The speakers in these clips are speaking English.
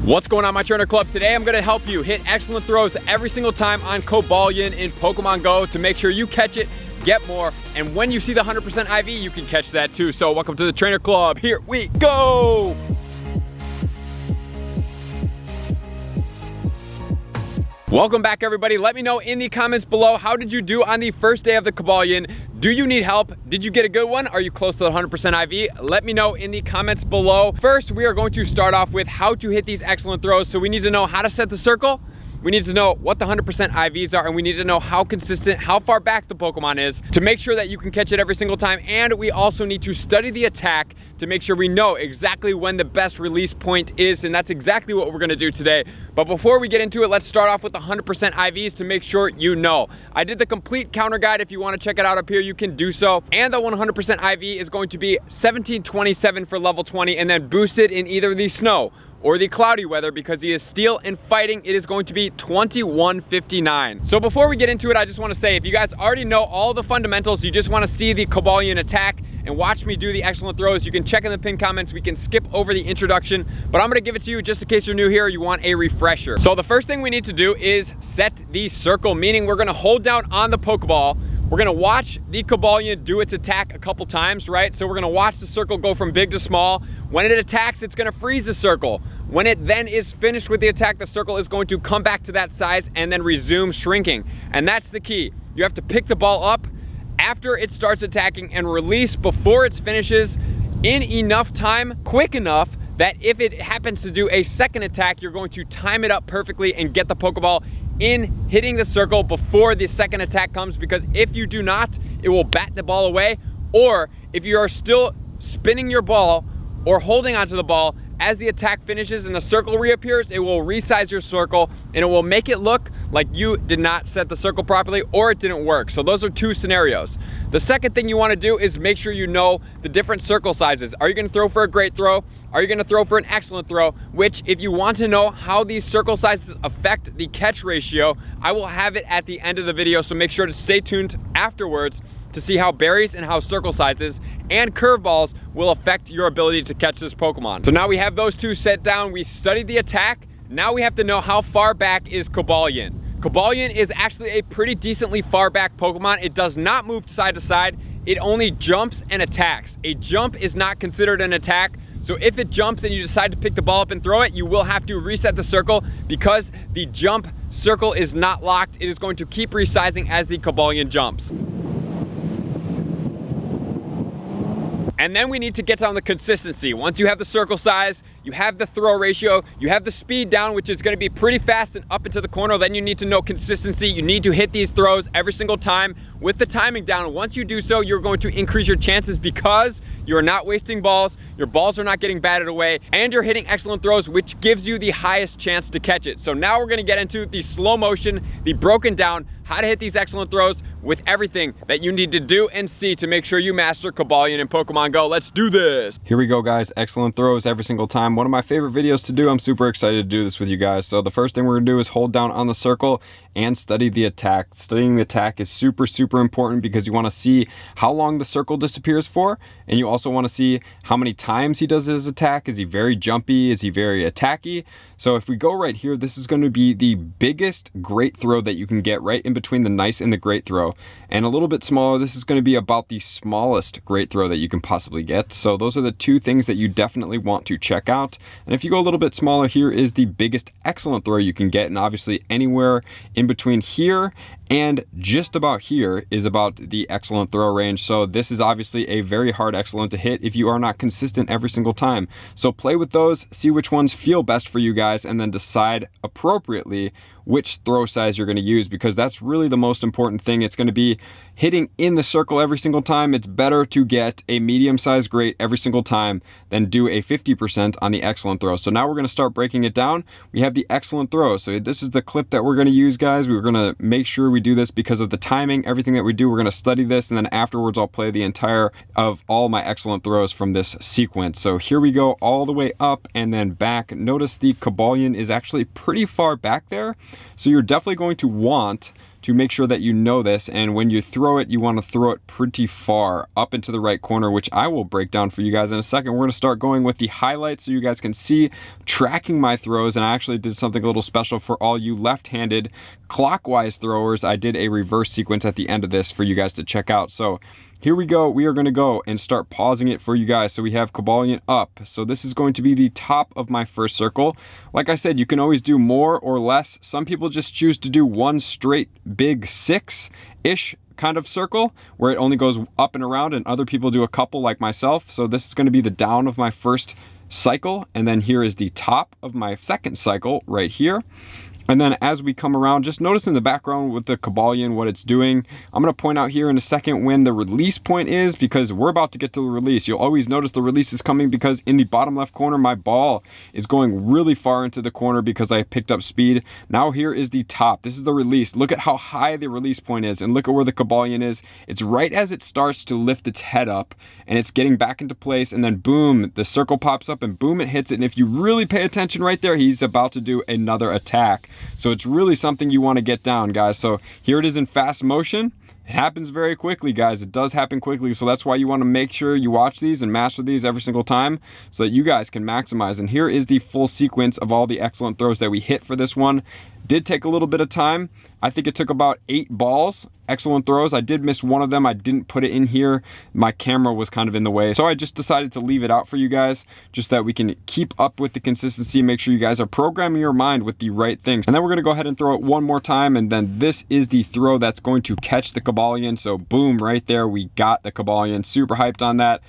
What's going on, my trainer club? Today I'm going to help you hit excellent throws every single time on Cobalion in Pokemon Go to make sure you catch it, get more, and when you see the 100% IV, you can catch that too. So welcome to the trainer club. Here we go. Welcome back, everybody. Let me know in the comments below, how did you do on the first day of the Cobalion? Do you need help? Did you get a good one? Are you close to the 100% IV? Let me know in the comments below. First, we are going to start off with how to hit these excellent throws. So we need to know how to set the circle. We need to know what the 100% IVs are, and we need to know how consistent, how far back the Pokemon is to make sure that you can catch it every single time. And we also need to study the attack to make sure we know exactly when the best release point is, and that's exactly what we're gonna do today. But before we get into it, let's start off with the 100% IVs to make sure you know. I did the complete counter guide. If you wanna check it out up here, you can do so. And the 100% IV is going to be 1727 for level 20, and then boosted in either the snow or the cloudy weather. Because he is steel and fighting, it is going to be 2159. So before we get into it, I just want to say, if you guys already know all the fundamentals, you just want to see the Cobalion attack and watch me do the excellent throws, you can check in the pinned comments. We can skip over the introduction, but I'm going to give it to you just in case you're new here or you want a refresher. So the first thing we need to do is set the circle, meaning we're going to hold down on the Pokeball. We're gonna watch the Cobalion do its attack a couple times, right? So we're gonna watch the circle go from big to small. When it attacks, it's gonna freeze the circle. When it then is finished with the attack, the circle is going to come back to that size and then resume shrinking. And that's the key. You have to pick the ball up after it starts attacking and release before it finishes in enough time, quick enough, that if it happens to do a second attack, you're going to time it up perfectly and get the Pokeball in hitting the circle before the second attack comes. Because if you do not, it will bat the ball away. Or if you are still spinning your ball or holding onto the ball as the attack finishes and the circle reappears, it will resize your circle and it will make it look like you did not set the circle properly or it didn't work. So those are two scenarios. The second thing you want to do is make sure you know the different circle sizes. Are you going to throw for a great throw? Are you going to throw for an excellent throw? Which, if you want to know how these circle sizes affect the catch ratio, I will have it at the end of the video. So make sure to stay tuned afterwards to see how berries and how circle sizes and curveballs will affect your ability to catch this Pokemon. So now we have those two set down. We studied the attack. Now we have to know how far back is Cobalion. Cobalion is actually a pretty decently far back Pokemon. It does not move side to side. It only jumps and attacks. A jump is not considered an attack. So if it jumps and you decide to pick the ball up and throw it, you will have to reset the circle because the jump circle is not locked. It is going to keep resizing as the Cobalion jumps. And then we need to get down the consistency. Once you have the circle size, you have the throw ratio, you have the speed down, which is gonna be pretty fast and up into the corner, then you need to know consistency. You need to hit these throws every single time with the timing down. Once you do so, you're going to increase your chances because you're not wasting balls, your balls are not getting batted away, and you're hitting excellent throws, which gives you the highest chance to catch it. So now we're gonna get into the slow motion, the broken down, how to hit these excellent throws with everything that you need to do and see to make sure you master Cobalion in Pokemon Go. Let's do this. Here we go, guys. Excellent throws every single time. One of my favorite videos to do. I'm super excited to do this with you guys. So the first thing we're gonna do is hold down on the circle and study the attack. Studying the attack is super important because you want to see how long the circle disappears for, and you also want to see how many times he does his attack. Is he very jumpy? Is he very attacky? So if we go right here, this is going to be the biggest great throw that you can get, right in between the nice and the great throw. And a little bit smaller, this is going to be about the smallest great throw that you can possibly get. So those are the two things that you definitely want to check out. And if you go a little bit smaller, here is the biggest excellent throw you can get. And obviously anywhere in between here and just about here is about the excellent throw range. So this is obviously a very hard excellent to hit if you are not consistent every single time. So play with those, see which ones feel best for you guys, and then decide appropriately which throw size you're going to use, because that's really the most important thing. It's going to be hitting in the circle every single time. It's better to get a medium-sized great every single time than do a 50% on the excellent throw. So now we're going to start breaking it down. We have the excellent throw. So this is the clip that we're going to use, guys. We're going to make sure we do this because of the timing. Everything that we do, we're going to study this, and then afterwards I'll play the entire of all my excellent throws from this sequence. So here we go, all the way up and then back. Notice the Cobalion is actually pretty far back there. So you're definitely going to want to make sure that you know this. And when you throw it, you want to throw it pretty far up into the right corner, which I will break down for you guys in a second. We're going to start going with the highlights so you guys can see tracking my throws. And I actually did something a little special for all you left-handed clockwise throwers. I did a reverse sequence at the end of this for you guys to check out. So here we go. We are going to go and start pausing it for you guys. So we have Cobalion up. So this is going to be the top of my first circle. Like I said, you can always do more or less. Some people just choose to do one straight big 6-ish kind of circle where it only goes up and around, and other people do a couple like myself. So this is going to be the down of my first cycle, and then here is the top of my second cycle right here. And then as we come around, just notice in the background with the Cobalion what it's doing. I'm going to point out here in a second when the release point is, because we're about to get to the release. You'll always notice the release is coming because in the bottom left corner, my ball is going really far into the corner because I picked up speed. Now here is the top. This is the release. Look at how high the release point is, and look at where the Cobalion is. It's right as it starts to lift its head up, and it's getting back into place, and then boom, the circle pops up, and boom, it hits it. And if you really pay attention right there, he's about to do another attack. So it's really something you want to get down, guys. So here it is in fast motion. It happens very quickly, guys. It does happen quickly. So that's why you want to make sure you watch these and master these every single time so that you guys can maximize. And here is the full sequence of all the excellent throws that we hit for this one. Did take a little bit of time. I think it took about 8 balls, excellent throws. I did miss one of them. I didn't put it in here. My camera was kind of in the way. So I just decided to leave it out for you guys, just that we can keep up with the consistency, make sure you guys are programming your mind with the right things. And then we're gonna go ahead and throw it one more time, and then this is the throw that's going to catch the Cobalion. So boom, right there, we got the Cobalion. Super hyped on that.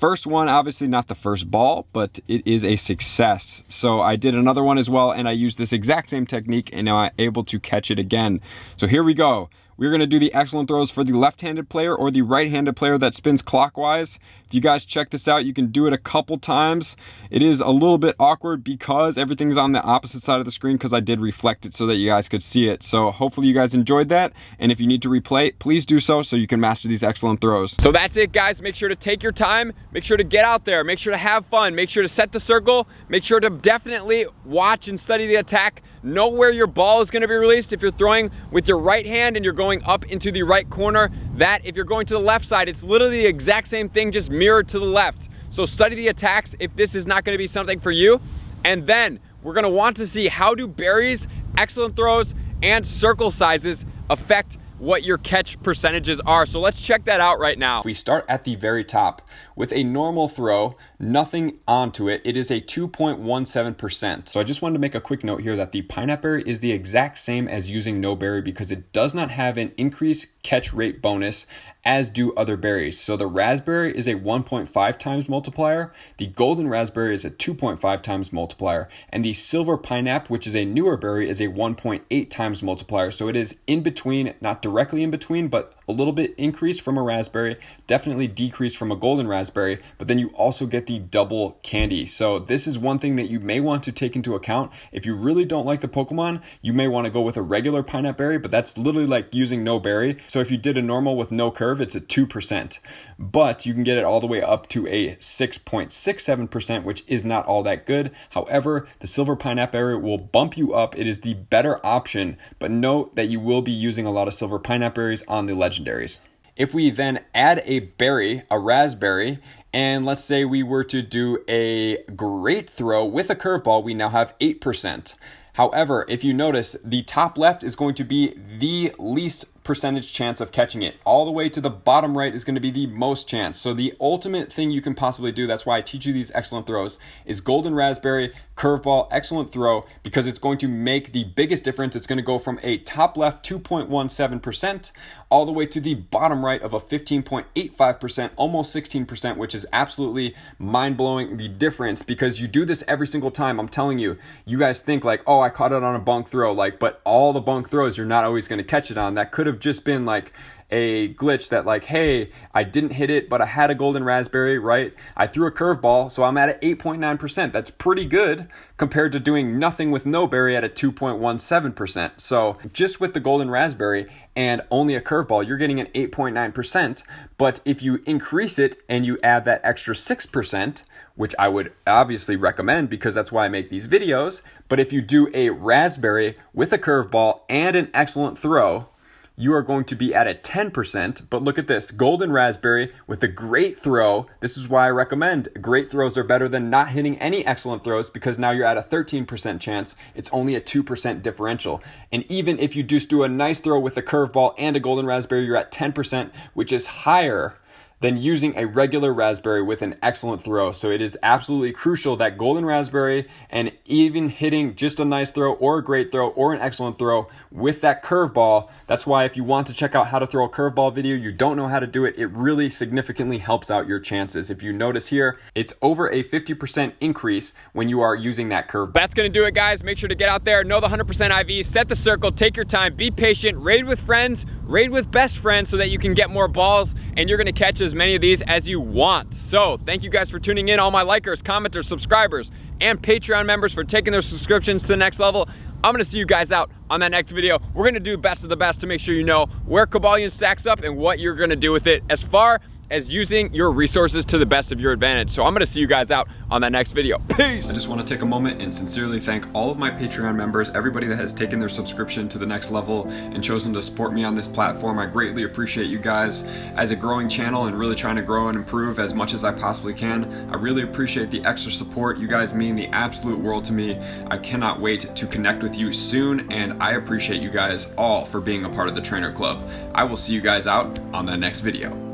First one, obviously not the first ball, but it is a success. So I did another one as well, and I used this exact same technique, and now I'm able to catch it again. So here we go. We're going to do the excellent throws for the left-handed player or the right-handed player that spins clockwise. If you guys check this out, you can do it a couple times. It is a little bit awkward because everything's on the opposite side of the screen, because I did reflect it so that you guys could see it. So hopefully you guys enjoyed that. And if you need to replay, please do so you can master these excellent throws. So that's it, guys. Make sure to take your time. Make sure to get out there. Make sure to have fun. Make sure to set the circle. Make sure to definitely watch and study the attack. Know where your ball is going to be released. If you're throwing with your right hand and you're going up into the right corner, that if you're going to the left side, it's literally the exact same thing, just mirrored to the left. So study the attacks if this is not going to be something for you. And then we're going to want to see, how do berries, excellent throws, and circle sizes affect what your catch percentages are. So let's check that out right now. We start at the very top with a normal throw, nothing onto it. It is a 2.17%. So I just wanted to make a quick note here that the pineapple berry is the exact same as using no berry, because it does not have an increased catch rate bonus as do other berries. So the raspberry is a 1.5 times multiplier, the golden raspberry is a 2.5 times multiplier, and the silver pineapple, which is a newer berry, is a 1.8 times multiplier. So it is in between, not directly in between, but a little bit increased from a raspberry, definitely decreased from a golden raspberry, but then you also get the double candy. So this is one thing that you may want to take into account. If you really don't like the Pokemon, you may want to go with a regular pineapple berry, but that's literally like using no berry. So if you did a normal with no curve, it's a 2%, but you can get it all the way up to a 6.67%, which is not all that good. However, the silver pineapple berry will bump you up. It is the better option, but note that you will be using a lot of silver pineapple berries on the legendaries. If we then add a berry, a raspberry, and let's say we were to do a great throw with a curveball, we now have 8%. However, if you notice, the top left is going to be the least percentage chance of catching it. All the way to the bottom right is going to be the most chance. So the ultimate thing you can possibly do, that's why I teach you these excellent throws, is golden raspberry, curveball, excellent throw, because it's going to make the biggest difference. It's going to go from a top left 2.17% all the way to the bottom right of a 15.85%, almost 16%, which is absolutely mind-blowing, the difference, because you do this every single time. I'm telling you, you guys think like, oh, I caught it on a bunk throw, like, but all the bunk throws you're not always going to catch it on. That could have just been like a glitch that like, hey, I didn't hit it, but I had a golden raspberry, right? I threw a curveball, so I'm at an 8.9%. That's pretty good compared to doing nothing with no berry at a 2.17%. So just with the golden raspberry and only a curveball, you're getting an 8.9%. But if you increase it and you add that extra 6%, which I would obviously recommend because that's why I make these videos, but if you do a raspberry with a curveball and an excellent throw, you are going to be at a 10%, but look at this, golden raspberry with a great throw. This is why I recommend great throws are better than not hitting any excellent throws, because now you're at a 13% chance. It's only a 2% differential. And even if you just do a nice throw with a curveball and a golden raspberry, you're at 10%, which is higher than using a regular raspberry with an excellent throw. So it is absolutely crucial that golden raspberry, and even hitting just a nice throw or a great throw or an excellent throw with that curveball. That's why if you want to check out how to throw a curveball video, you don't know how to do it, it really significantly helps out your chances. If you notice here, it's over a 50% increase when you are using that curve. That's gonna do it, guys. Make sure to get out there, know the 100% IV, set the circle, take your time, be patient, raid with friends, raid with best friends so that you can get more balls and you're gonna catch as many of these as you want. So thank you guys for tuning in, all my likers, commenters, subscribers, and Patreon members for taking their subscriptions to the next level. I'm gonna see you guys out on that next video. We're gonna do best of the best to make sure you know where Cobalion stacks up and what you're gonna do with it as far as using your resources to the best of your advantage. So I'm gonna see you guys out on that next video. Peace! I just wanna take a moment and sincerely thank all of my Patreon members, everybody that has taken their subscription to the next level and chosen to support me on this platform. I greatly appreciate you guys. As a growing channel and really trying to grow and improve as much as I possibly can, I really appreciate the extra support. You guys mean the absolute world to me. I cannot wait to connect with you soon, and I appreciate you guys all for being a part of the Trainer Club. I will see you guys out on the next video.